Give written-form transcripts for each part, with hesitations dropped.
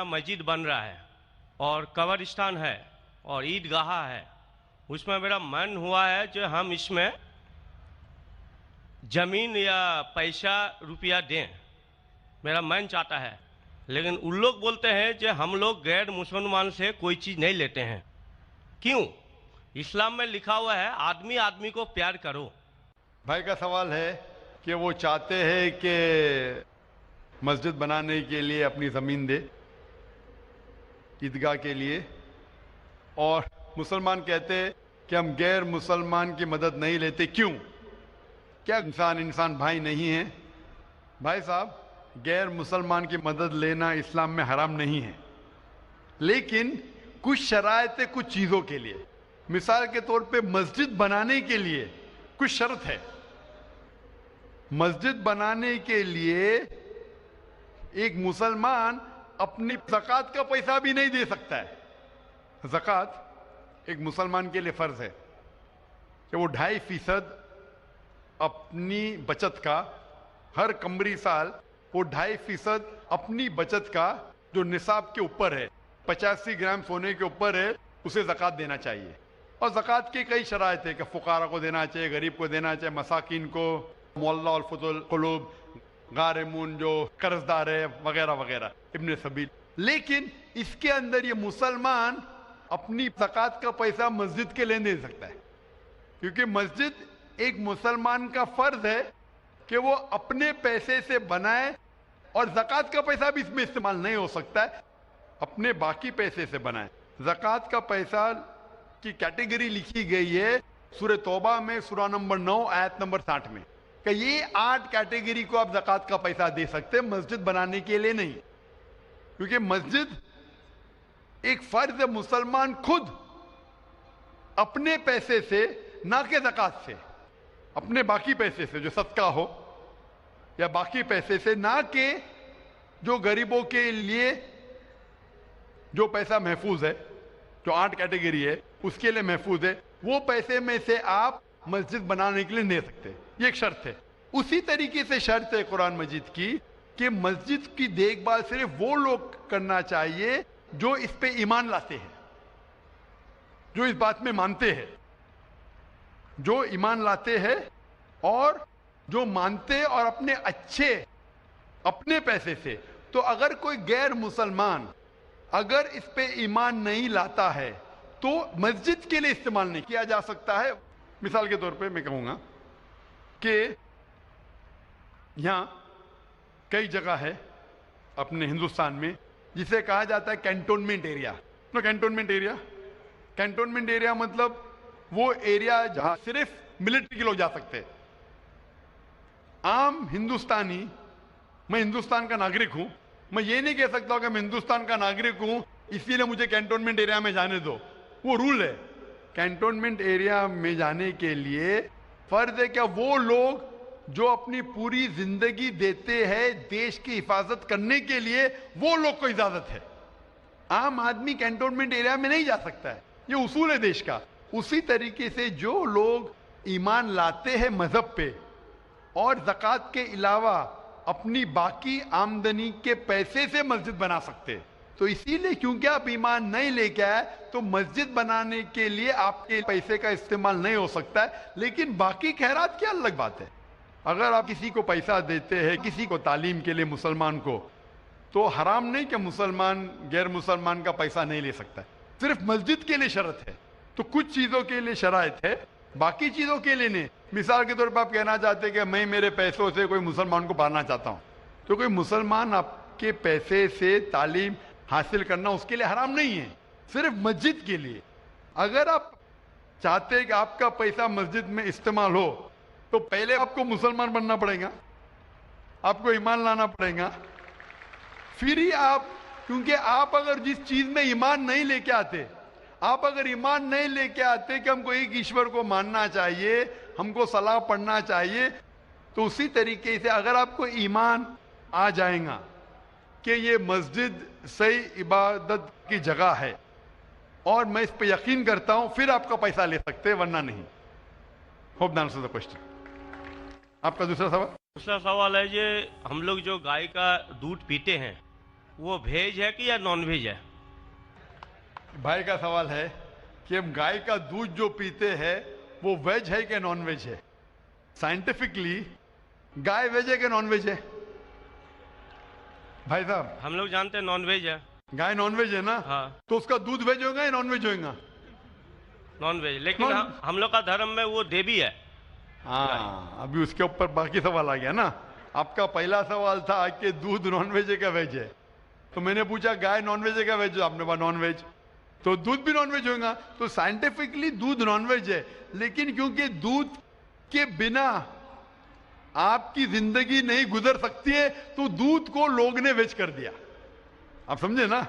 नया मस्जिद बन रहा है और कब्रिस्तान है और ईदगाह है, उसमें मेरा मन हुआ है जो हम इसमें ज़मीन या पैसा रुपया दें, मेरा मन चाहता है। लेकिन उन लोग बोलते हैं कि हम लोग गैर मुसलमान से कोई चीज़ नहीं लेते हैं। क्यों? इस्लाम में लिखा हुआ है आदमी आदमी को प्यार करो। भाई का सवाल है कि वो चाहते हैं कि मस्जिद बनाने के लिए अपनी ज़मीन दे ईदगाह के लिए, और मुसलमान कहते हैं कि हम गैर मुसलमान की मदद नहीं लेते। क्यों? क्या इंसान भाई नहीं है? भाई साहब, गैर मुसलमान की मदद लेना इस्लाम में हराम नहीं है, लेकिन कुछ शराइत है कुछ चीज़ों के लिए। मिसाल के तौर पे मस्जिद बनाने के लिए कुछ शर्त है। मस्जिद बनाने के लिए एक मुसलमान अपनी ज़कात का पैसा भी नहीं दे सकता है। ज़कात एक मुसलमान के लिए फ़र्ज़ है कि वो 2.5% अपनी बचत का, हर कमरी साल वो 2.5% अपनी बचत का जो निसाब के ऊपर है, 85 ग्राम सोने के ऊपर है, उसे ज़कात देना चाहिए। और ज़कात की कई शराइत है कि फ़ुक़ारा को देना चाहिए, गरीब को देना चाहिए, मसाकिन को, मुअल्ला और फुतुल क़ुलूब, गारिमून जो कर्जदार है, वगैरह वगैरह, इब्न सबील। लेकिन इसके अंदर ये मुसलमान अपनी ज़कात का पैसा मस्जिद के लिए दे सकता है, क्योंकि मस्जिद एक मुसलमान का फ़र्ज़ है कि वो अपने पैसे से बनाए, और ज़कात का पैसा भी इसमें इस्तेमाल नहीं हो सकता है, अपने बाकी पैसे से बनाए। ज़कात का पैसा की कैटेगरी लिखी गई है सूरह तौबा में, सूरा नंबर 9 आयत नंबर 60 में, कि ये 8 कैटेगरी को आप ज़कात का पैसा दे सकते हैं, मस्जिद बनाने के लिए नहीं। क्योंकि मस्जिद एक फ़र्ज़ है, मुसलमान खुद अपने पैसे से, ना कि ज़कात से, अपने बाकी पैसे से जो सदका हो या बाकी पैसे से, ना कि जो गरीबों के लिए जो पैसा महफूज है, जो 8 कैटेगरी है उसके लिए महफूज है, वो पैसे में से आप मस्जिद बनाने के लिए दे सकते हैं। ये एक शर्त है। उसी तरीके से शर्त है कुरान मजीद की कि मस्जिद की देखभाल सिर्फ वो लोग करना चाहिए जो इस पे ईमान लाते हैं, जो इस बात में मानते हैं, जो ईमान लाते हैं और जो मानते और अपने अच्छे अपने पैसे से। तो अगर कोई गैर मुसलमान अगर इस पे ईमान नहीं लाता है तो मस्जिद के लिए इस्तेमाल नहीं किया जा सकता है। मिसाल के तौर पे मैं कहूंगा कि यहां कई जगह है अपने हिंदुस्तान में जिसे कहा जाता है कैंटोनमेंट एरिया। कैंटोनमेंट एरिया मतलब वो एरिया जहां सिर्फ मिलिट्री के लोग जा सकते हैं। आम हिंदुस्तानी, मैं हिंदुस्तान का नागरिक हूं, मैं ये नहीं कह सकता कि मैं हिंदुस्तान का नागरिक हूं इसीलिए मुझे कैंटोनमेंट एरिया में जाने दो। वो रूल है। कैंटोनमेंट एरिया में जाने के लिए फर्ज है क्या वो लोग जो अपनी पूरी जिंदगी देते हैं देश की हिफाजत करने के लिए, वो लोग को इजाजत है। आम आदमी कैंटोनमेंट एरिया में नहीं जा सकता है, ये उसूल है देश का। उसी तरीके से जो लोग ईमान लाते हैं मजहब पे और ज़कात के अलावा अपनी बाकी आमदनी के पैसे से मस्जिद बना सकते हैं। तो इसीलिए क्योंकि आप ईमान नहीं लेके आए तो मस्जिद बनाने के लिए आपके पैसे का इस्तेमाल नहीं हो सकता है। लेकिन बाकी खैरात की अलग बात है। अगर आप किसी को पैसा देते हैं, किसी को तालीम के लिए, मुसलमान को, तो हराम नहीं कि मुसलमान गैर मुसलमान का पैसा नहीं ले सकता है। सिर्फ मस्जिद के लिए शर्त है। तो कुछ चीज़ों के लिए शराइत है, बाकी चीज़ों के लिए नहीं। मिसाल के तौर पर आप कहना चाहते हैं कि मैं मेरे पैसों से कोई मुसलमान को पढ़ाना चाहता हूँ, तो कोई मुसलमान आपके पैसे से तालीम हासिल करना उसके लिए हराम नहीं है, सिर्फ मस्जिद के लिए। अगर आप चाहते हैं कि आपका पैसा मस्जिद में इस्तेमाल हो तो पहले आपको मुसलमान बनना पड़ेगा, आपको ईमान लाना पड़ेगा, फिर ही आप, क्योंकि आप अगर जिस चीज़ में ईमान नहीं लेके आते, आप अगर ईमान नहीं लेके आते कि हमको एक ईश्वर को मानना चाहिए, हमको सलाह पढ़ना चाहिए, तो उसी तरीके से अगर आपको ईमान आ जाएगा कि ये मस्जिद सही इबादत की जगह है और मैं इस पे यकीन करता हूं, फिर आपका पैसा ले सकते हैं, वरना नहीं। Hope that answers the question. आपका दूसरा सवाल? दूसरा सवाल है ये, हम लोग जो गाय का दूध पीते हैं वो वेज है कि या नॉन वेज है? भाई का सवाल है कि हम गाय का दूध जो पीते हैं वो वेज है कि नॉन वेज है। साइंटिफिकली गाय वेज है कि नॉन वेज है? भाई साहब, हम लोग जानते हैं नॉन वेज है। गाय नॉन वेज है ना? हाँ, तो उसका दूध वेज होगा या नॉन वेज होगा? Non veg. लेकिन नॉन- हम लोग का धर्म में वो देवी है। हाँ, अभी उसके ऊपर बाकी सवाल आ गया ना। आपका पहला सवाल था कि दूध नॉन वेज है क्या वेज है, तो मैंने पूछा गाय नॉन वेज है क्या वेज है, आपने कहा नॉन वेज, तो दूध भी नॉन वेज होगा। तो साइंटिफिकली दूध नॉन वेज है, लेकिन क्योंकि दूध के बिना आपकी जिंदगी नहीं गुजर सकती है तो दूध को लोग ने वेज कर दिया। आप समझे ना?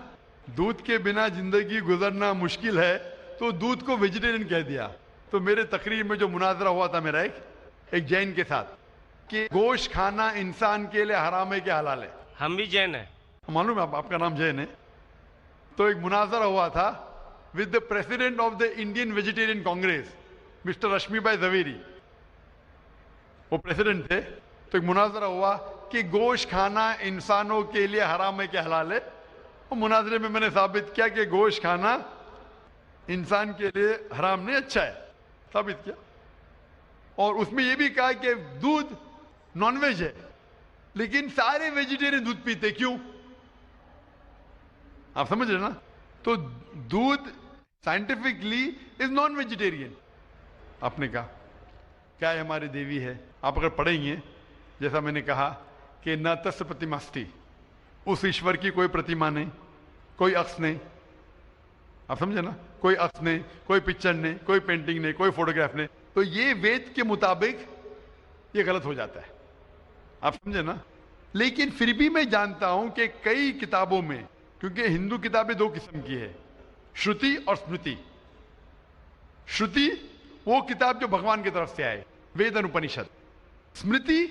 दूध के बिना जिंदगी गुजरना मुश्किल है तो दूध को वेजिटेरियन कह दिया। तो मेरे तकरीर में जो मुनाजरा हुआ था मेरा एक जैन के साथ कि गोश्त खाना इंसान के लिए हराम है कि हलाल है। हम भी जैन है। मालूम है आपका नाम जैन है? तो एक मुनाजरा हुआ था with the president of the Indian vegetarian congress, mister Rashmi bhai Zaveri, वो प्रेसिडेंट थे। तो एक मुनाजरा हुआ कि गोश्त खाना इंसानों के लिए हराम है कि हलाल है। और मुनाजरे में मैंने साबित किया कि गोश्त खाना इंसान के लिए हराम नहीं, अच्छा है, साबित किया। और उसमें यह भी कहा कि दूध नॉनवेज है, लेकिन सारे वेजिटेरियन दूध पीते, क्यों? आप समझ रहे ना? तो दूध साइंटिफिकली इज नॉन वेजिटेरियन। आपने कहा क्या है, हमारी देवी है। आप अगर पढ़ेंगे, जैसा मैंने कहा कि न तस्य प्रतिमास्ति, उस ईश्वर की कोई प्रतिमा नहीं, कोई अक्स नहीं। आप समझे ना? कोई अक्स नहीं, कोई पिक्चर नहीं, कोई पेंटिंग नहीं, कोई फोटोग्राफ नहीं। तो ये वेद के मुताबिक ये गलत हो जाता है। आप समझे ना? लेकिन फिर भी मैं जानता हूं कि कई किताबों में, क्योंकि हिंदू किताबें दो किस्म की है, श्रुति और स्मृति। श्रुति वो किताब जो भगवान की तरफ से आए, वेद और उपनिषद। स्मृति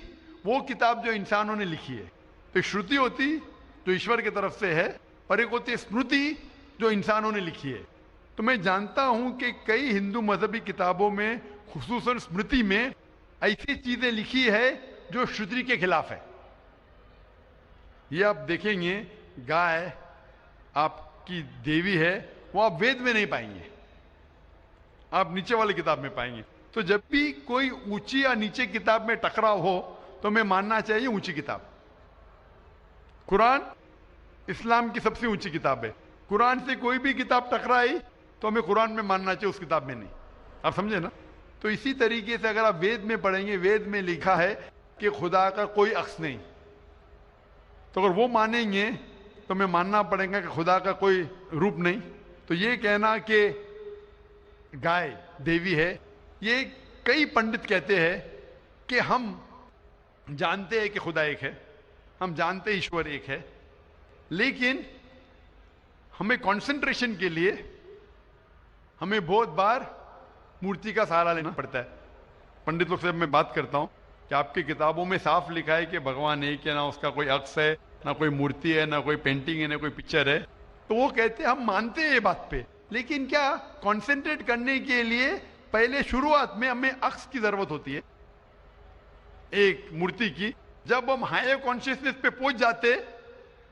वो किताब जो इंसानों ने लिखी है। तो श्रुति होती जो ईश्वर की तरफ से है, और एक होती है स्मृति जो इंसानों ने लिखी है। तो मैं जानता हूं कि कई हिंदू मजहबी किताबों में, खुसूसन स्मृति में, ऐसी चीजें लिखी है जो श्रुति के खिलाफ है। ये आप देखेंगे, गाय आपकी देवी है, वो आप वेद में नहीं पाएंगे, आप नीचे वाली किताब में पाएंगे। तो जब भी कोई ऊंची या नीचे किताब में टकराव हो तो हमें मानना चाहिए ऊंची किताब। कुरान इस्लाम की सबसे ऊंची किताब है। कुरान से कोई भी किताब टकराई तो हमें कुरान में मानना चाहिए, उस किताब में नहीं। आप समझे ना? तो इसी तरीके से अगर आप वेद में पढ़ेंगे, वेद में लिखा है कि खुदा का कोई अक्स नहीं, तो अगर वो मानेंगे तो हमें मानना पड़ेगा कि खुदा का कोई रूप नहीं। तो ये कहना कि गाय देवी है, ये कई पंडित कहते हैं कि हम जानते हैं कि खुदा एक है, हम जानते हैं ईश्वर एक है, लेकिन हमें कंसंट्रेशन के लिए हमें बहुत बार मूर्ति का सहारा लेना पड़ता है। पंडित लोग से मैं बात करता हूं कि आपकी किताबों में साफ लिखा है कि भगवान एक है, ना उसका कोई अक्स है, ना कोई मूर्ति है, ना कोई पेंटिंग है, ना कोई पिक्चर है। तो वो कहते हैं हम मानते हैं ये बात पे, लेकिन क्या कंसंट्रेट करने के लिए पहले शुरुआत में हमें अक्स की जरूरत होती है, एक मूर्ति की। जब हम हायर कॉन्शियसनेस पे पहुंच जाते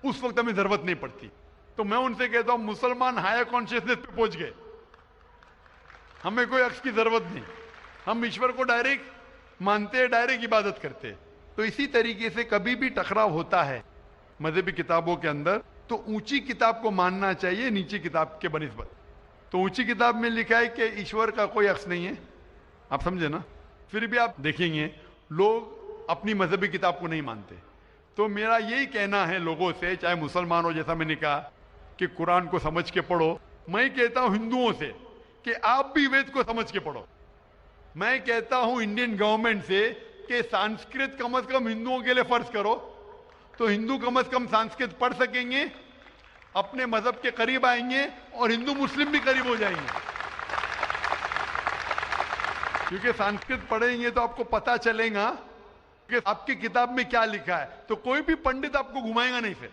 उस वक्त हमें जरूरत नहीं पड़ती। तो मैं उनसे कहता हूं मुसलमान हायर कॉन्शियसनेस पे पहुंच गए, हमें कोई अक्स की जरूरत नहीं, हम ईश्वर को डायरेक्ट मानते हैं, डायरेक्ट इबादत करते हैं। तो इसी तरीके से कभी भी टकराव होता है मजहबी किताबों के अंदर तो ऊंची किताब को मानना चाहिए नीची किताब के बनिस्बत। तो ऊंची किताब में लिखा है कि ईश्वर का कोई अक्स नहीं है, आप समझे ना? फिर भी आप देखेंगे लोग अपनी मजहबी किताब को नहीं मानते। तो मेरा यही कहना है लोगों से, चाहे मुसलमान हो, जैसा मैंने कहा कि कुरान को समझ के पढ़ो, मैं कहता हूं हिंदुओं से कि आप भी वेद को समझ के पढ़ो। मैं कहता हूं इंडियन गवर्नमेंट से कि संस्कृत कम से कम हिंदुओं के लिए फर्ज करो, तो हिंदू कम से कम संस्कृत पढ़ सकेंगे, अपने मजहब के करीब आएंगे और हिंदू मुस्लिम भी करीब हो जाएंगे। क्योंकि संस्कृत पढ़ेंगे तो आपको पता चलेगा कि आपकी किताब में क्या लिखा है। तो कोई भी पंडित आपको घुमाएगा नहीं, फिर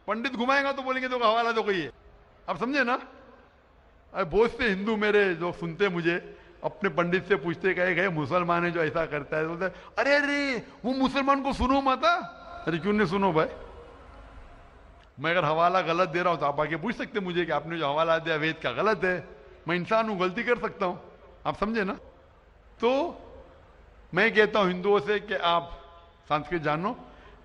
पंडित घुमाएगा तो बोलेंगे तो हवाला दो कोई है। आप समझे ना? बहुत से हिंदू मेरे जो सुनते मुझे अपने पंडित से पूछते गए मुसलमान है जो ऐसा करता है, तो बोलते अरे अरे वो मुसलमान को सुनो मत। अरे क्यों नहीं सुनो भाई? मैं अगर हवाला गलत दे रहा हूं तो आप आके पूछ सकते हैं मुझे कि आपने जो हवाला दिया वेद का गलत है। मैं इंसान हूं, गलती कर सकता हूं, आप समझे ना। तो मैं कहता हूं हिंदुओं से कि आप संस्कृत जानो,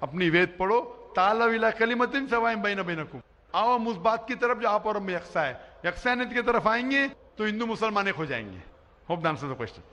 अपनी वेद पढ़ो, ताला विला कलिमतिन सवाइम बैन बैनकुम। आओ हम उस बात की तरफ जो आप और हम में यकसा है, यकसानियत की तरफ आएंगे तो हिंदू मुसलमान एक हो जाएंगे। Hope the answer the question.